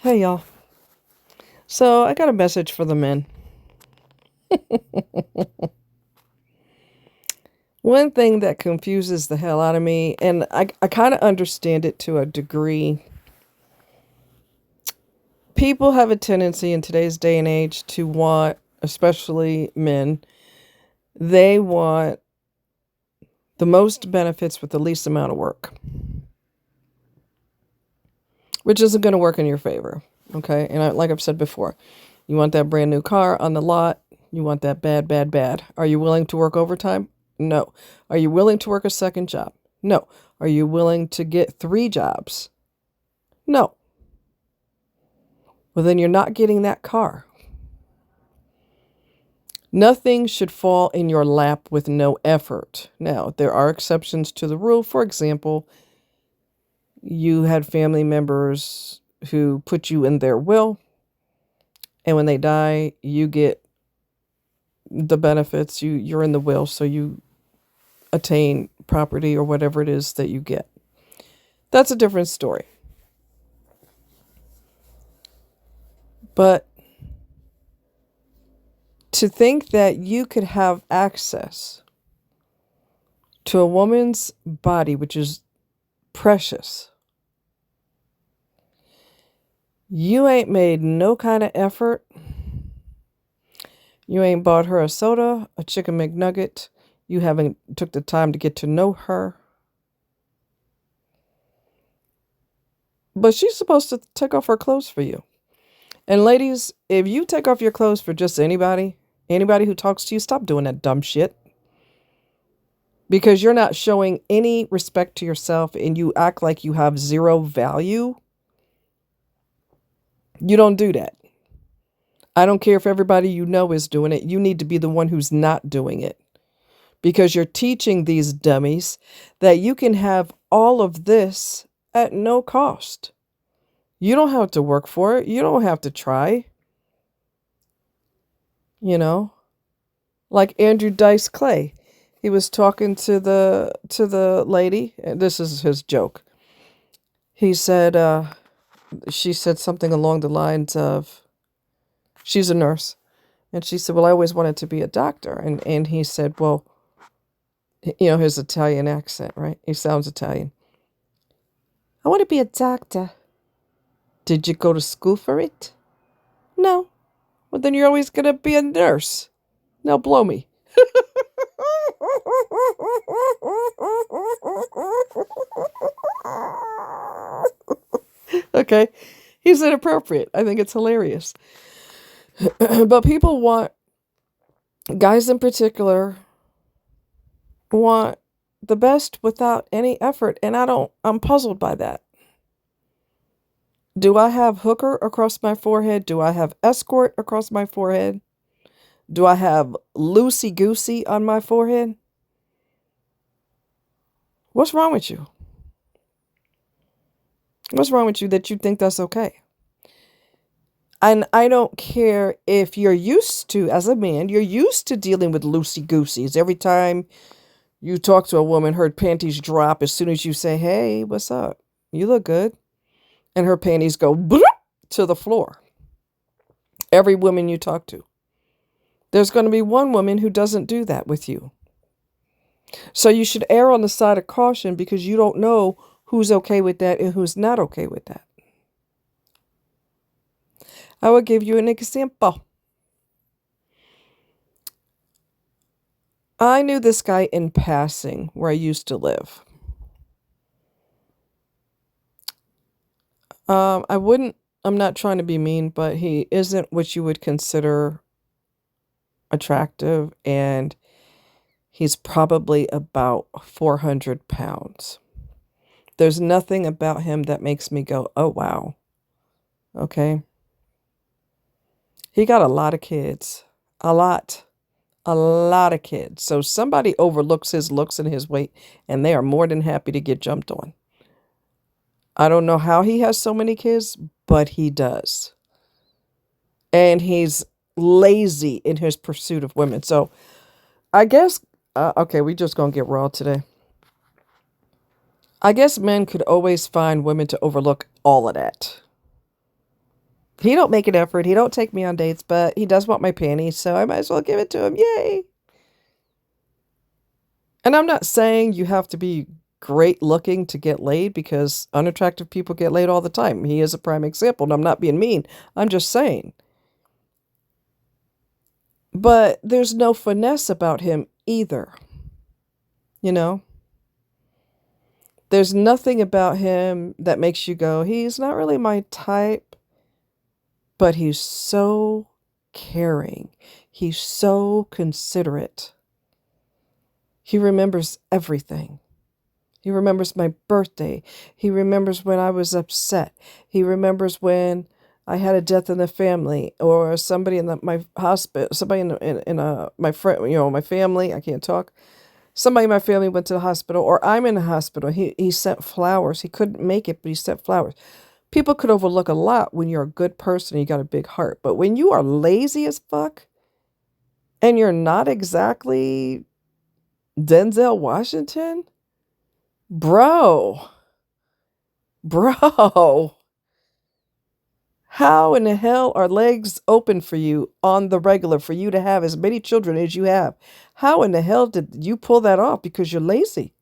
Hey y'all. So I got a message for the men. One thing that confuses the hell out of me, and I kind of understand it to a degree, people have a tendency in today's day and age to want, especially men, they want the most benefits with the least amount of work, which isn't going to work in your favor. Okay. And like I've said before, you want that brand new car on the lot. You want that bad, bad, bad. Are you willing to work overtime? No. Are you willing to work a second job? No. Are you willing to get 3 jobs? No. Well, then you're not getting that car. Nothing should fall in your lap with no effort. Now, there are exceptions to the rule. For example, you had family members who put you in their will, and when they die, you get the benefits. You're in the will, so you attain property or whatever it is that you get. That's a different story. But to think that you could have access to a woman's body, which is precious, you ain't made no kind of effort. You ain't bought her a soda, a chicken McNugget. You haven't took the time to get to know her. But she's supposed to take off her clothes for you. And ladies, if you take off your clothes for just anybody who talks to you, stop doing that dumb shit. Because you're not showing any respect to yourself and you act like you have zero value. You don't do that. I don't care if everybody you know is doing it. You need to be the one who's not doing it. Because you're teaching these dummies that you can have all of this at no cost. You don't have to work for it. You don't have to try. You know, like Andrew Dice Clay. He was talking to the lady, and this is his joke. He said, she said something along the lines of, she's a nurse, and she said, well, I always wanted to be a doctor. And he said, well, his Italian accent, right? He sounds Italian. I want to be a doctor. Did you go to school for it? No. Well, then you're always going to be a nurse. Now blow me. Okay. He's inappropriate. I think it's hilarious. But people want, guys in particular, want the best without any effort. And I'm puzzled by that. Do I have hooker across my forehead? Do I have escort across my forehead? Do I have loosey-goosey on my forehead? What's wrong with you? What's wrong with you that you think that's okay? And I don't care if you're used to, as a man, you're used to dealing with loosey-gooseys. Every time you talk to a woman, her panties drop as soon as you say, hey, what's up? You look good. And her panties go to the floor. Every woman you talk to. There's going to be one woman who doesn't do that with you. So you should err on the side of caution because you don't know who's okay with that and who's not okay with that. I will give you an example. I knew this guy in passing where I used to live. I'm not trying to be mean, but he isn't what you would consider attractive, and he's probably about 400 pounds. There's nothing about him that makes me go, oh, wow. Okay. He got a lot of kids. A lot of kids. So somebody overlooks his looks and his weight, and they are more than happy to get jumped on. I don't know how he has so many kids, but he does. And he's lazy in his pursuit of women. So I guess, okay, we just gonna get raw today. I guess men could always find women to overlook all of that. He don't make an effort. He don't take me on dates, but he does want my panties, so I might as well give it to him. Yay. And I'm not saying you have to be great looking to get laid because unattractive people get laid all the time. He is a prime example, and I'm not being mean. I'm just saying. But there's no finesse about him either. You know? There's nothing about him that makes you go, he's not really my type, but he's so caring. He's so considerate. He remembers everything. He remembers my birthday. He remembers when I was upset. He remembers when I had a death in the family or somebody in my hospital, somebody my friend, my family, I can't talk. Somebody in my family went to the hospital or I'm in the hospital. He sent flowers. He couldn't make it, but he sent flowers. People could overlook a lot when you're a good person and you got a big heart. But when you are lazy as fuck and you're not exactly Denzel Washington, bro, how in the hell are legs open for you on the regular for you to have as many children as you have? How in the hell did you pull that off? Because you're lazy.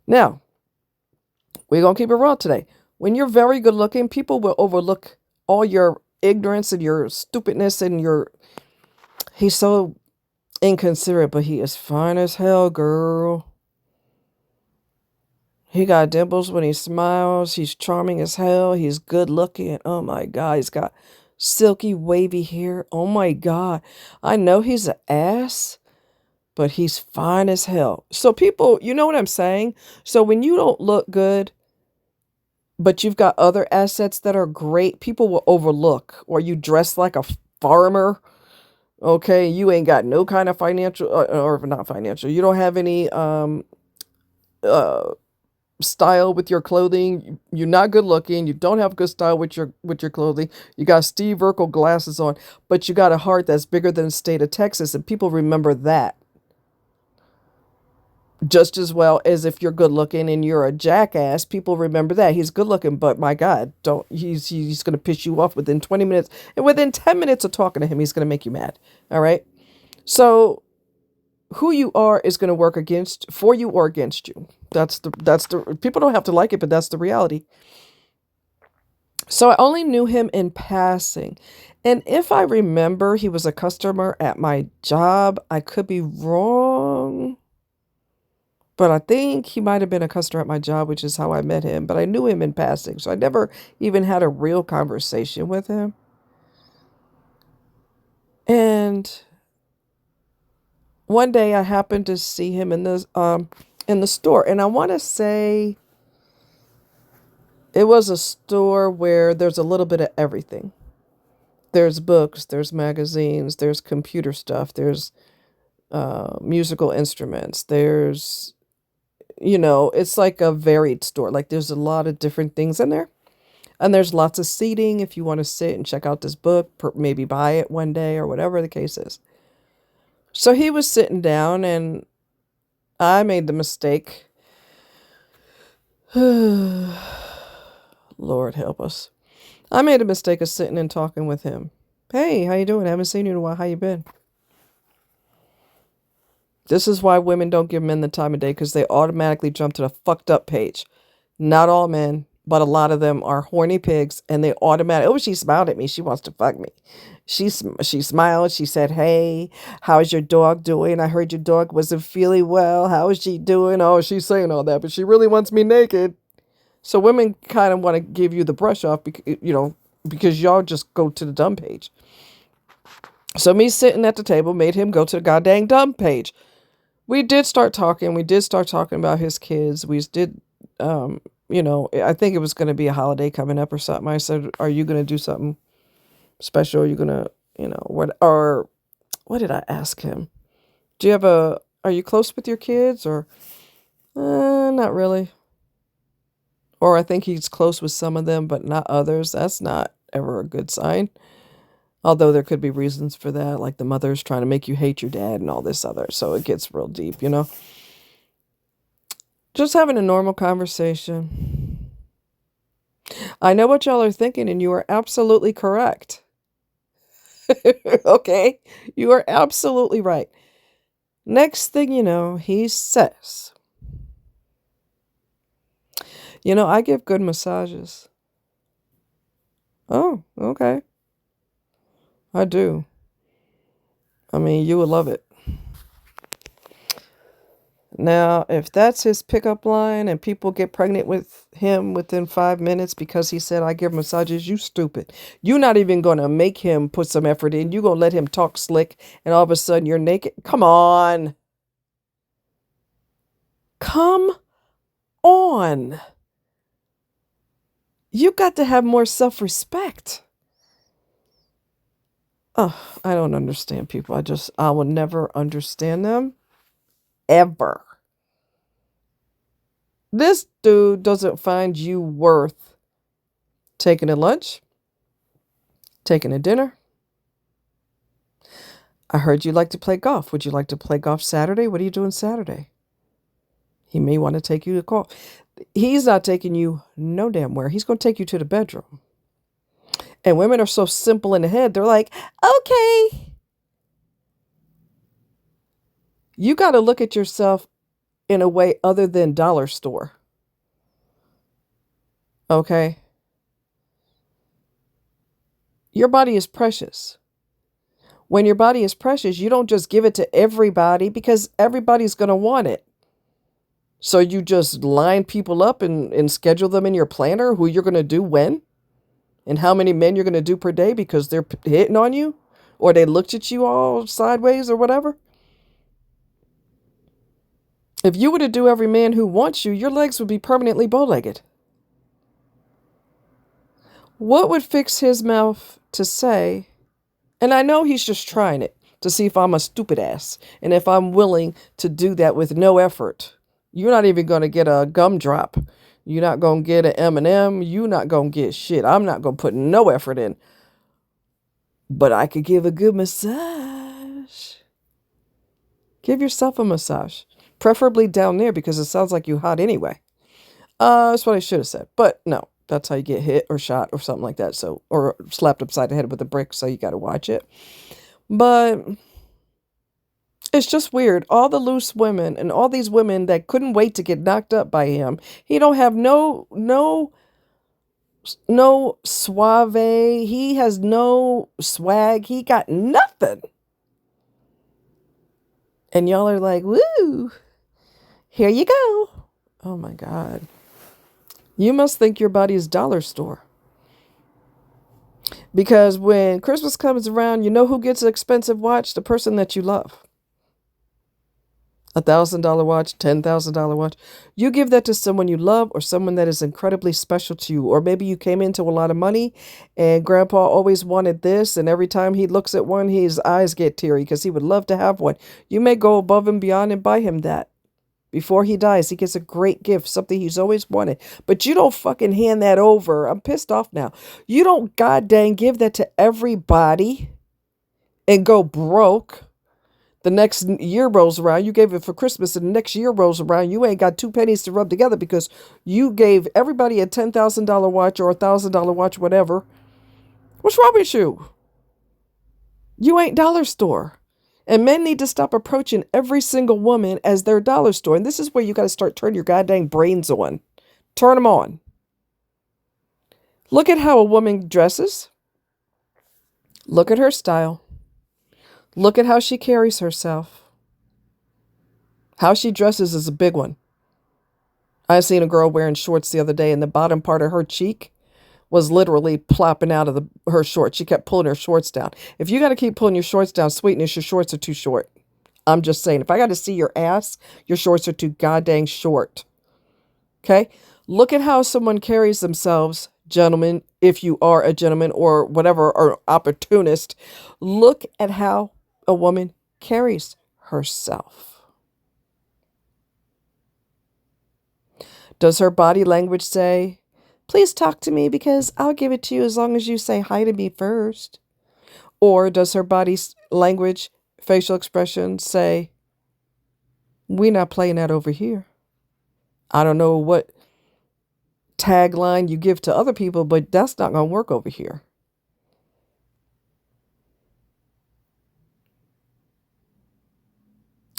Now, we're going to keep it raw today. When you're very good looking, people will overlook all your ignorance and your stupidness and he's so inconsiderate, but he is fine as hell, girl. He got dimples when he smiles. He's charming as hell. He's good looking. Oh my God. He's got silky, wavy hair. Oh my God. I know he's an ass, but he's fine as hell. So people, you know what I'm saying? So when you don't look good, but you've got other assets that are great, people will overlook. Or you dress like a farmer. Okay. You ain't got no kind of financial, or not financial. You don't have any, style with your clothing. You're not good looking. You don't have good style with your clothing. You got Steve Urkel glasses on, but you got a heart that's bigger than the state of Texas, and people remember that just as well as if you're good looking and you're a jackass. People remember that he's good looking, but my God, don't he's going to piss you off within 20 minutes, and within 10 minutes of talking to him, he's going to make you mad. All right, so who you are is going to work for you or against you. That's the people don't have to like it, but that's the reality. So I only knew him in passing. And if I remember, he was a customer at my job. I could be wrong, but I think he might have been a customer at my job, which is how I met him. But I knew him in passing. So I never even had a real conversation with him. And one day I happened to see him in the store, and I want to say it was a store where there's a little bit of everything. There's books, there's magazines, there's computer stuff, there's musical instruments, there's it's like a varied store. Like there's a lot of different things in there, and there's lots of seating if you want to sit and check out this book, maybe buy it one day or whatever the case is. So he was sitting down, and I made the mistake. Lord help us. I made a mistake of sitting and talking with him. Hey, how you doing? I haven't seen you in a while. How you been? This is why women don't give men the time of day, because they automatically jump to the fucked up page. Not all men, but a lot of them are horny pigs, and they automatically, oh, she smiled at me. She wants to fuck me. She smiled. She said, hey, how's your dog doing? I heard your dog wasn't feeling well. How is she doing? Oh, she's saying all that, but she really wants me naked. So women kind of want to give you the brush off, because y'all just go to the dumb page. So me sitting at the table made him go to the goddamn dumb page. We did start talking. We did start talking about his kids. We did, I think it was going to be a holiday coming up or something. I said, are you going to do something special? Are you going to, what did I ask him? Are you close with your kids or, not really. Or I think he's close with some of them, but not others. That's not ever a good sign. Although there could be reasons for that, like the mother's trying to make you hate your dad and all this other. So it gets real deep, Just having a normal conversation. I know what y'all are thinking, and you are absolutely correct. Okay? You are absolutely right. Next thing you know, he says, I give good massages. Oh, okay. I do. I mean, you would love it. Now, if that's his pickup line and people get pregnant with him within 5 minutes because he said, I give massages, you stupid. You're not even going to make him put some effort in. You're going to let him talk slick and all of a sudden you're naked. Come on. Come on. You got to have more self-respect. Oh, I don't understand people. I will never understand them. Ever. This dude doesn't find you worth taking a lunch, taking a dinner. I heard you like to play golf. Would you like to play golf Saturday? What are you doing Saturday? He may want to take you to golf. He's not taking you no damn where. He's going to take you to the bedroom. And women are so simple in the head. They're like, okay. You got to look at yourself in a way other than dollar store. Okay? Your body is precious. When your body is precious, you don't just give it to everybody because everybody's going to want it. So you just line people up and schedule them in your planner who you're going to do when and how many men you're going to do per day because they're hitting on you or they looked at you all sideways or whatever. If you were to do every man who wants you, your legs would be permanently bow-legged. What would fix his mouth to say, and I know he's just trying it to see if I'm a stupid ass and if I'm willing to do that with no effort. You're not even going to get a gumdrop. You're not going to get an M&M. You're not going to get shit. I'm not going to put no effort in. But I could give a good massage. Give yourself a massage. Preferably down there because it sounds like you hot anyway. That's what I should have said. But no, that's how you get hit or shot or something like that. So, or slapped upside the head with a brick. So you got to watch it. But it's just weird. All the loose women and all these women that couldn't wait to get knocked up by him. He don't have no suave. He has no swag. He got nothing. And y'all are like, woo, here you go. Oh my God. You must think your body is dollar store. Because when Christmas comes around, you know who gets an expensive watch? The person that you love. $1,000 watch, $10,000 watch. You give that to someone you love or someone that is incredibly special to you. Or maybe you came into a lot of money and grandpa always wanted this. And every time he looks at one, his eyes get teary because he would love to have one. You may go above and beyond and buy him that. Before he dies, he gets a great gift, something he's always wanted. But you don't fucking hand that over. I'm pissed off now. You don't goddamn give that to everybody and go broke. The next year rolls around, you gave it for Christmas, and the next year rolls around, you ain't got 2 pennies to rub together because you gave everybody a $10,000 watch or $1,000 watch, whatever. What's wrong with you? You ain't dollar store. And men need to stop approaching every single woman as their dollar store. And this is where you got to start turning your goddamn brains on. Turn them on. Look at how a woman dresses. Look at her style. Look at how she carries herself. How she dresses is a big one. I seen a girl wearing shorts the other day and the bottom part of her cheek was literally plopping out of her shorts. She kept pulling her shorts down. If you got to keep pulling your shorts down, sweetness, your shorts are too short. I'm just saying, if I got to see your ass, your shorts are too goddamn short. Okay? Look at how someone carries themselves, gentlemen, if you are a gentleman or whatever, or opportunist. Look at how a woman carries herself. Does her body language say, please talk to me because I'll give it to you as long as you say hi to me first? Or does her body language, facial expression say, we're not playing that over here? I don't know what tagline you give to other people, but that's not going to work over here.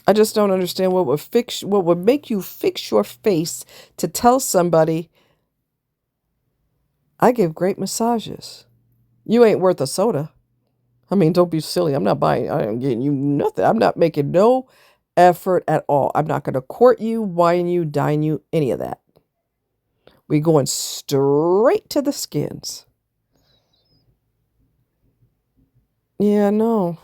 I just don't understand what would make you fix your face to tell somebody, I give great massages. You ain't worth a soda. I mean, don't be silly. I'm not buying, I am getting you nothing. I'm not making no effort at all. I'm not going to court you, wine you, dine you, any of that. We going straight to the skins. Yeah, no.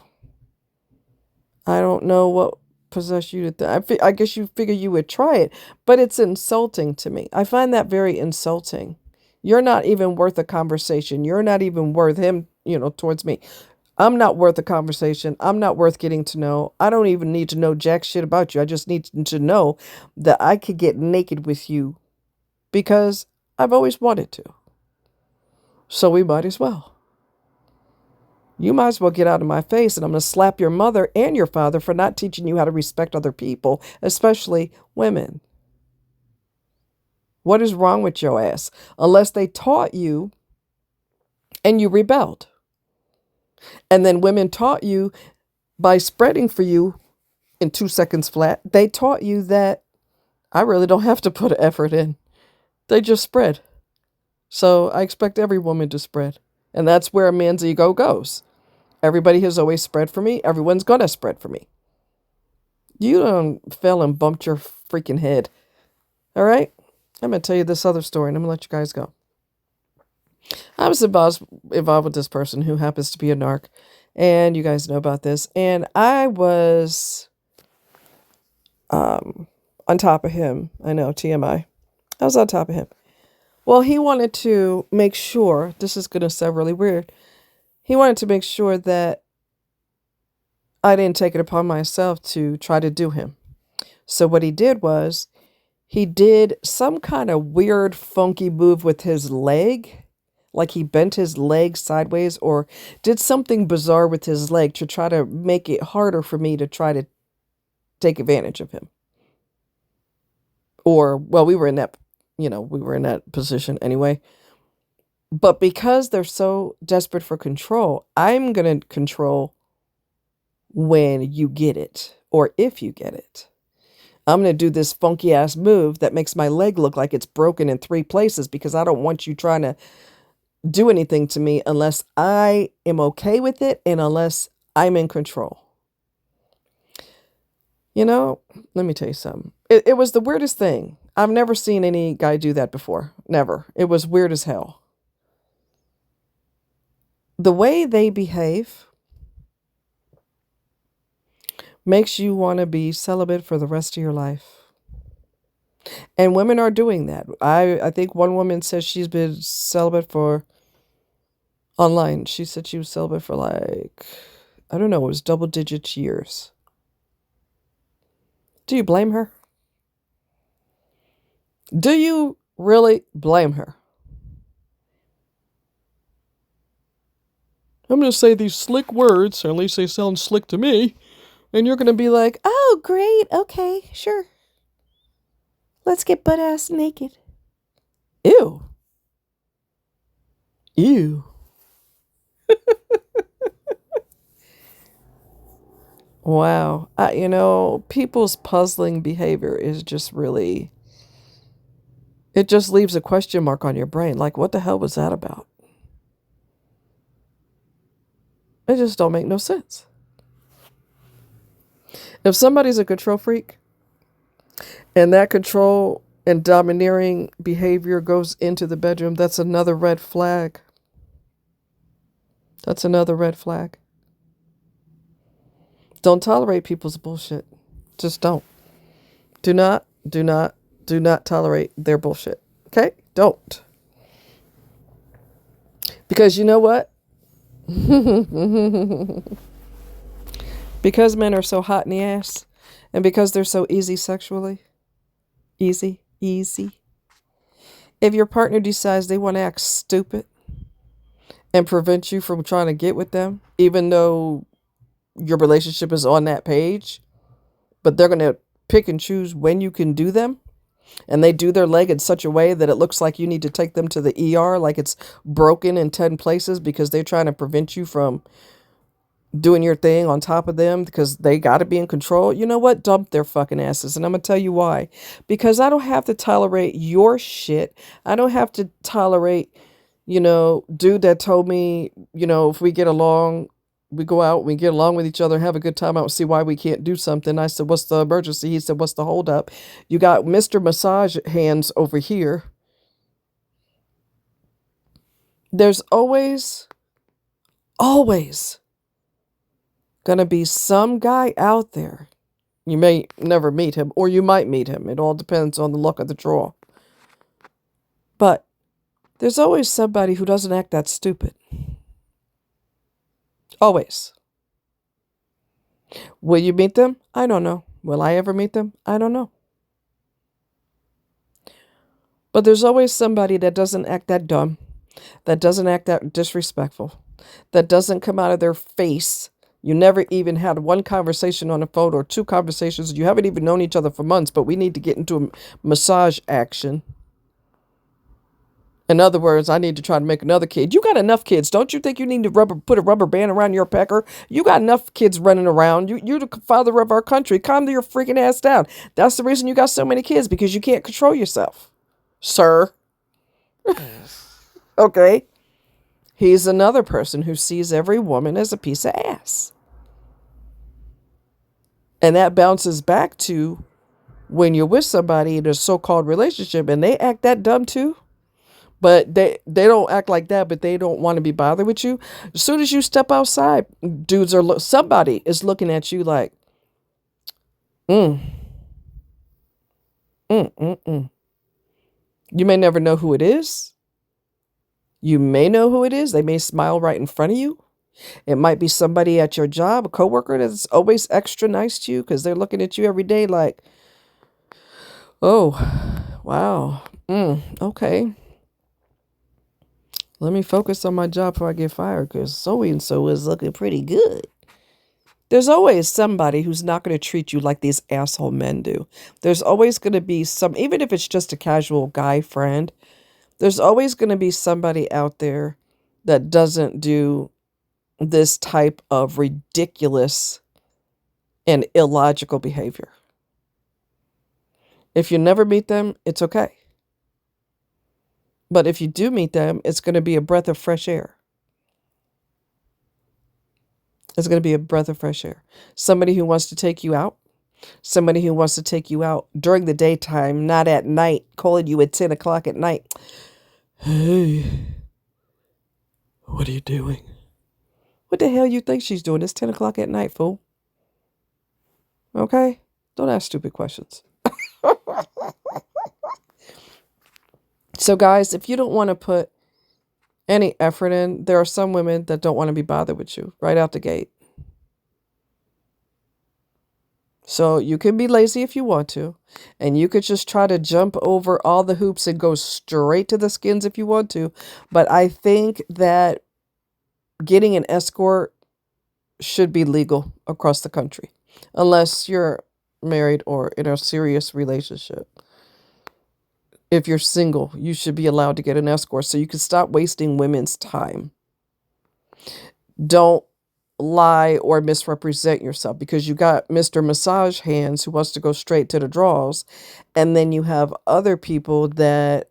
I don't know what possessed you to I guess you figure you would try it, but it's insulting to me. I find that very insulting. You're not even worth a conversation. You're not even worth him, towards me. I'm not worth a conversation. I'm not worth getting to know. I don't even need to know jack shit about you. I just need to know that I could get naked with you because I've always wanted to. So we might as well. You might as well get out of my face, and I'm going to slap your mother and your father for not teaching you how to respect other people, especially women. What is wrong with your ass? Unless they taught you and you rebelled. And then women taught you by spreading for you in 2 seconds flat. They taught you that I really don't have to put an effort in. They just spread. So I expect every woman to spread. And that's where a man's ego goes. Everybody has always spread for me. Everyone's going to spread for me. You done fell and bumped your freaking head. All right? I'm going to tell you this other story, and I'm going to let you guys go. I was involved with this person who happens to be a narc, and you guys know about this. And I was on top of him. I know, TMI. I was on top of him. Well, he wanted to make sure, this is going to sound really weird, he wanted to make sure that I didn't take it upon myself to try to do him. So what he did was, he did some kind of weird, funky move with his leg. Like he bent his leg sideways or did something bizarre with his leg to try to make it harder for me to try to take advantage of him. Or, well, we were in that position anyway. But because they're so desperate for control, I'm going to control when you get it or if you get it. I'm going to do this funky ass move that makes my leg look like it's broken in 3 places because I don't want you trying to do anything to me unless I am okay with it and unless I'm in control. Let me tell you something. It was the weirdest thing. I've never seen any guy do that before. Never. It was weird as hell. The way they behave makes you want to be celibate for the rest of your life. And women are doing that. I think one woman says she's been celibate for online. She said she was celibate for I don't know, it was double digits years. Do you blame her? Do you really blame her? I'm going to say these slick words, or at least they sound slick to me, and you're going to be like, oh, great, okay, sure. Let's get butt-ass naked. Ew. Ew. Wow. People's puzzling behavior is just really, it just leaves a question mark on your brain. Like, what the hell was that about? It just don't make no sense. If somebody's a control freak and that control and domineering behavior goes into the bedroom, that's another red flag. That's another red flag. Don't tolerate people's bullshit. Just don't. Do not tolerate their bullshit. Okay? Don't. Because you know what? Because men are so hot in the ass and because they're so easy sexually. Easy. If your partner decides they want to act stupid and prevent you from trying to get with them, even though your relationship is on that page, but they're going to pick and choose when you can do them, And they do their leg in such a way that it looks like you need to take them to the ER, like it's broken in 10 places because they're trying to prevent you from doing your thing on top of them because they got to be in control. You know what? Dump their fucking asses. And I'm going to tell you why. Because I don't have to tolerate your shit. I don't have to tolerate, dude that told me, if we get along, we go out, we get along with each other, have a good time. I don't see why we can't do something. I said, what's the emergency? He said, what's the holdup? You got Mr. Massage Hands over here. There's always gonna be some guy out there. You may never meet him, or you might meet him. It all depends on the luck of the draw. But there's always somebody who doesn't act that stupid. Always. Will you meet them? I don't know. Will I ever meet them? I don't know. But there's always somebody that doesn't act that dumb, that doesn't act that disrespectful, that doesn't come out of their face. You never even had one conversation on the phone or two conversations. You haven't even known each other for months, but we need to get into a massage action. In other words, I need to try to make another kid. You got enough kids. Don't you think you need to put a rubber band around your pecker? You got enough kids running around. You're the father of our country. Calm your freaking ass down. That's the reason you got so many kids, because you can't control yourself, sir. Okay. He's another person who sees every woman as a piece of ass. And that bounces back to when you're with somebody in a so-called relationship and they act that dumb too. But they don't act like that, but they don't want to be bothered with you. As soon as you step outside, somebody is looking at you like, You may never know who it is. You may know who it is. They may smile right in front of you. It might be somebody at your job, a coworker that's always extra nice to you because they're looking at you every day like, oh, wow, okay. Let me focus on my job before I get fired because so-and-so is looking pretty good. There's always somebody who's not going to treat you like these asshole men do. There's always going to be even if it's just a casual guy friend, there's always going to be somebody out there that doesn't do this type of ridiculous and illogical behavior. If you never meet them, it's okay. But if you do meet them, it's going to be a breath of fresh air. It's going to be a breath of fresh air. Somebody who wants to take you out. Somebody who wants to take you out during the daytime, not at night, calling you at 10 o'clock at night. Hey, what are you doing? What the hell you think she's doing? It's 10 o'clock at night, fool. Okay? Don't ask stupid questions. So guys, if you don't want to put any effort in, there are some women that don't want to be bothered with you right out the gate. So you can be lazy if you want to, and you could just try to jump over all the hoops and go straight to the skins if you want to. But I think that getting an escort should be legal across the country, unless you're married or in a serious relationship. If you're single, you should be allowed to get an escort so you can stop wasting women's time. Don't lie or misrepresent yourself, because you got Mr. Massage Hands who wants to go straight to the draws, and then you have other people that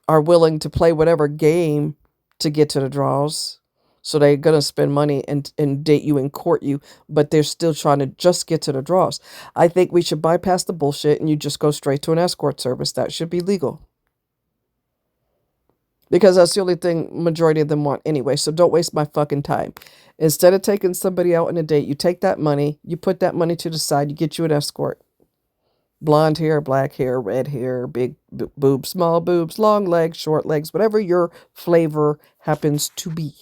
are willing to play whatever game to get to the draws. So they're going to spend money and date you and court you, but they're still trying to just get to the draws. I think we should bypass the bullshit and you just go straight to an escort service. That should be legal. Because that's the only thing majority of them want anyway. So don't waste my fucking time. Instead of taking somebody out on a date, you take that money, you put that money to the side, you get you an escort. Blonde hair, black hair, red hair, big boobs, small boobs, long legs, short legs, whatever your flavor happens to be.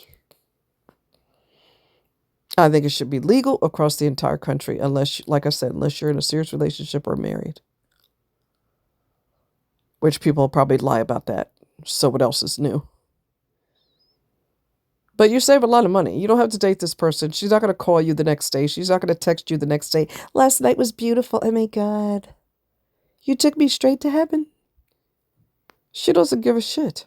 I think it should be legal across the entire country, unless, like I said, unless you're in a serious relationship or married. Which people probably lie about that. So what else is new? But you save a lot of money. You don't have to date this person. She's not going to call you the next day. She's not going to text you the next day. Last night was beautiful. Oh my God. You took me straight to heaven. She doesn't give a shit.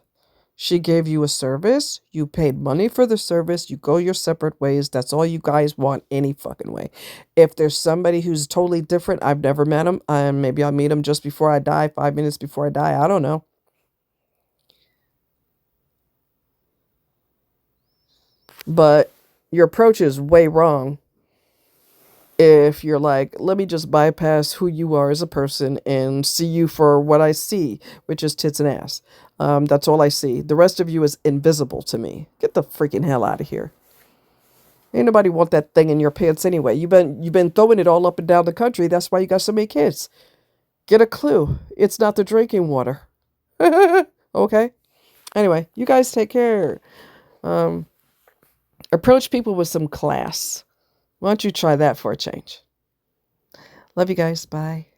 She gave you a service. You paid money for the service. You go your separate ways. That's all you guys want any fucking way. If there's somebody who's totally different, I've never met him. And maybe I'll meet him just before I die, 5 minutes before I die. I don't know. But your approach is way wrong if you're like, let me just bypass who you are as a person and see you for what I see, which is tits and ass. That's all I see. The rest of you is invisible to me. Get the freaking hell out of here. Ain't nobody want that thing in your pants anyway. You've been throwing it all up and down the country. That's why you got so many kids. Get a clue. It's not the drinking water. Okay. Anyway, you guys take care. Approach people with some class. Why don't you try that for a change? Love you guys. Bye.